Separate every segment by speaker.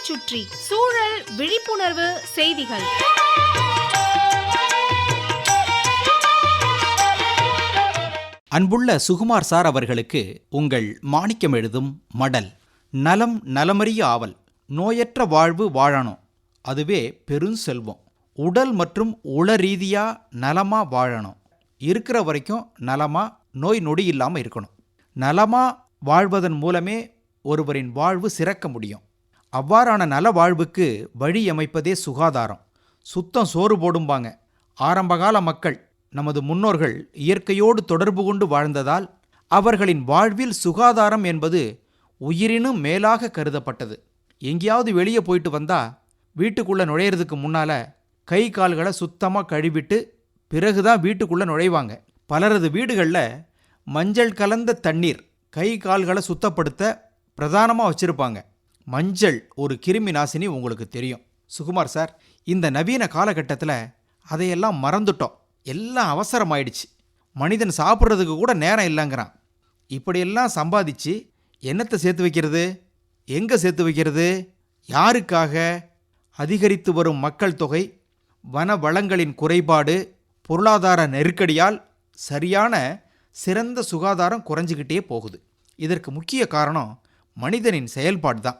Speaker 1: சுற்றி சூழல் விழிப்புணர்வு செய்திகள்.
Speaker 2: அன்புள்ள சுகுமார் சார் அவர்களுக்கு உங்கள் மாணிக்கம் எழுதும் மடல். நலம் நலமறிய ஆவல், நோயற்ற வாழ்வு வாழணும், அதுவே பெருஞ்செல்வம். உடல் மற்றும் உள ரீதியா நலமா வாழணும். இருக்கிற வரைக்கும் நலமா நோய் நொடி இல்லாமல் இருக்கணும். நலமா வாழ்வதன் மூலமே ஒருவரின் வாழ்வு சிறக்க முடியும். அவ்வாறான நல வாழ்வுக்கு வழி அமைப்பதே சுகாதாரம். சுத்தம் சோறு போடும்பாங்க. ஆரம்பகால மக்கள், நமது முன்னோர்கள் இயற்கையோடு தொடர்பு கொண்டு வாழ்ந்ததால் அவர்களின் வாழ்வில் சுகாதாரம் என்பது உயிரினும் மேலாக கருதப்பட்டது. எங்கேயாவது வெளியே போயிட்டு வந்தா வீட்டுக்குள்ளே நுழையிறதுக்கு முன்னால கை கால்களை சுத்தமாக கழுவிட்டு பிறகுதான் வீட்டுக்குள்ளே நுழைவாங்க. பலரது வீடுகளில் மஞ்சள் கலந்த தண்ணீர் கை கால்களை சுத்தப்படுத்த பிரதானமாக வச்சுருப்பாங்க. மஞ்சள் ஒரு கிருமி நாசினி, உங்களுக்கு தெரியும். சுகுமார் சார், இந்த நவீன காலகட்டத்தில் அதையெல்லாம் மறந்துட்டோம். எல்லாம் அவசரமாயிடுச்சு. மனிதன் சாப்பிட்றதுக்கு கூட நேரம் இல்லைங்கிறான். இப்படியெல்லாம் சம்பாதிச்சு என்னத்தை சேர்த்து வைக்கிறது? எங்கே சேர்த்து வைக்கிறது? யாருக்காக? அதிகரித்து வரும் மக்கள் தொகை, வன வளங்களின் குறைபாடு, பொருளாதார நெருக்கடியால் சரியான சிறந்த சுகாதாரம் குறைஞ்சிக்கிட்டே போகுது. இதற்கு முக்கிய காரணம் மனிதனின் செயல்பாடு தான்.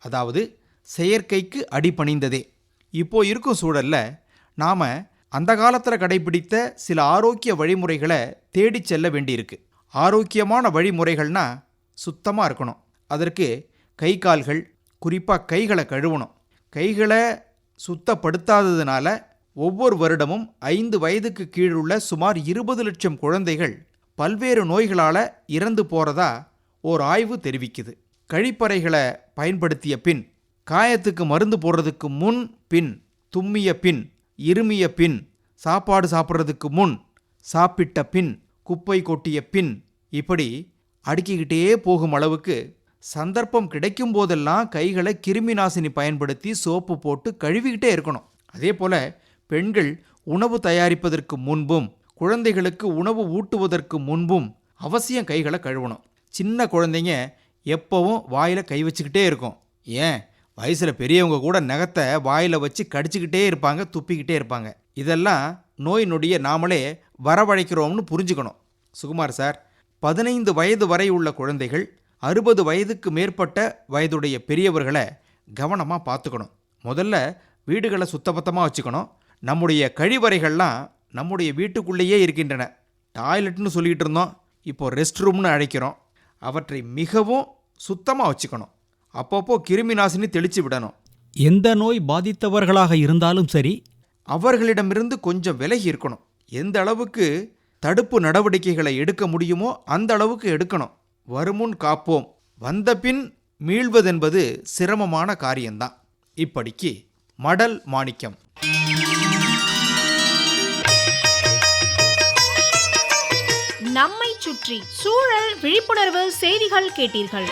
Speaker 2: அதாவது செயற்கைக்கு அடிபணிந்ததே. இப்போ இருக்கும் சூழல்ல நாம் அந்த காலத்தில் கடைபிடித்த சில ஆரோக்கிய வழிமுறைகளை தேடி செல்ல வேண்டியிருக்கு. ஆரோக்கியமான வழிமுறைகள்னா சுத்தமாக இருக்கணும். அதற்கு கை கால்கள், குறிப்பாக கைகளை கழுவணும். கைகளை சுத்தப்படுத்தாததுனால ஒவ்வொரு வருடமும் 5 வயதுக்கு கீழுள்ள சுமார் 20 லட்சம் குழந்தைகள் பல்வேறு நோய்களால் இறந்து போகிறதா ஓர் ஆய்வு தெரிவிக்குது. கழிப்பறைகளை பயன்படுத்திய பின், காயத்துக்கு மருந்து போடுறதுக்கு முன் பின், தும்மிய பின், இருமிய பின், சாப்பாடு சாப்பிட்றதுக்கு முன், சாப்பிட்ட பின், குப்பை கொட்டிய பின், இப்படி அடுக்கிக்கிட்டே போகும் அளவுக்கு சந்தர்ப்பம் கிடைக்கும் போதெல்லாம் கைகளை கிருமி நாசினி பயன்படுத்தி சோப்பு போட்டு கழுவிக்கிட்டே இருக்கணும். அதே போல் பெண்கள் உணவு தயாரிப்பதற்கு முன்பும் குழந்தைகளுக்கு உணவு ஊட்டுவதற்கு முன்பும் அவசியம் கைகளை கழுவணும். சின்ன குழந்தைங்க எப்போவும் வாயில் கை வச்சுக்கிட்டே இருக்கும். ஏன், வயசில் பெரியவங்க கூட நகத்தை வாயில் வச்சு கடிச்சிக்கிட்டே இருப்பாங்க, துப்பிக்கிட்டே இருப்பாங்க. இதெல்லாம் நோய் நொடியை நாமளே வரவழைக்கிறோம்னு புரிஞ்சுக்கணும். சுகுமார் சார், 15 வயது வரை உள்ள குழந்தைகள், 60 வயதுக்கு மேற்பட்ட வயதுடைய பெரியவர்களை கவனமாக பார்த்துக்கணும். முதல்ல வீடுகளை சுத்தபத்தமாக வச்சுக்கணும். நம்முடைய கழிவறைகள்லாம் நம்முடைய வீட்டுக்குள்ளேயே இருக்கின்றன. டாய்லெட்னு சொல்லிகிட்டு இருந்தோம், இப்போ ரெஸ்ட் ரூம்னு அழைக்கிறோம். அவற்றை மிகவும் சுத்தமாக வச்சுக்கணும். அப்பப்போ கிருமி நாசினி தெளித்து விடணும்.
Speaker 3: எந்த நோய் பாதித்தவர்களாக இருந்தாலும் சரி,
Speaker 2: அவர்களிடமிருந்து கொஞ்சம் விலகி இருக்கணும். எந்த அளவுக்கு தடுப்பு நடவடிக்கைகளை எடுக்க முடியுமோ அந்த அளவுக்கு எடுக்கணும். வருமுன் காப்போம், வந்தபின் மீள்வதென்பது சிரமமான காரியம்தான். இப்படிக்கு மடல் மாணிக்கம்.
Speaker 1: நம்மை சுற்றி சூழல் விழிப்புணர்வு செய்திகள் கேட்டீர்கள்.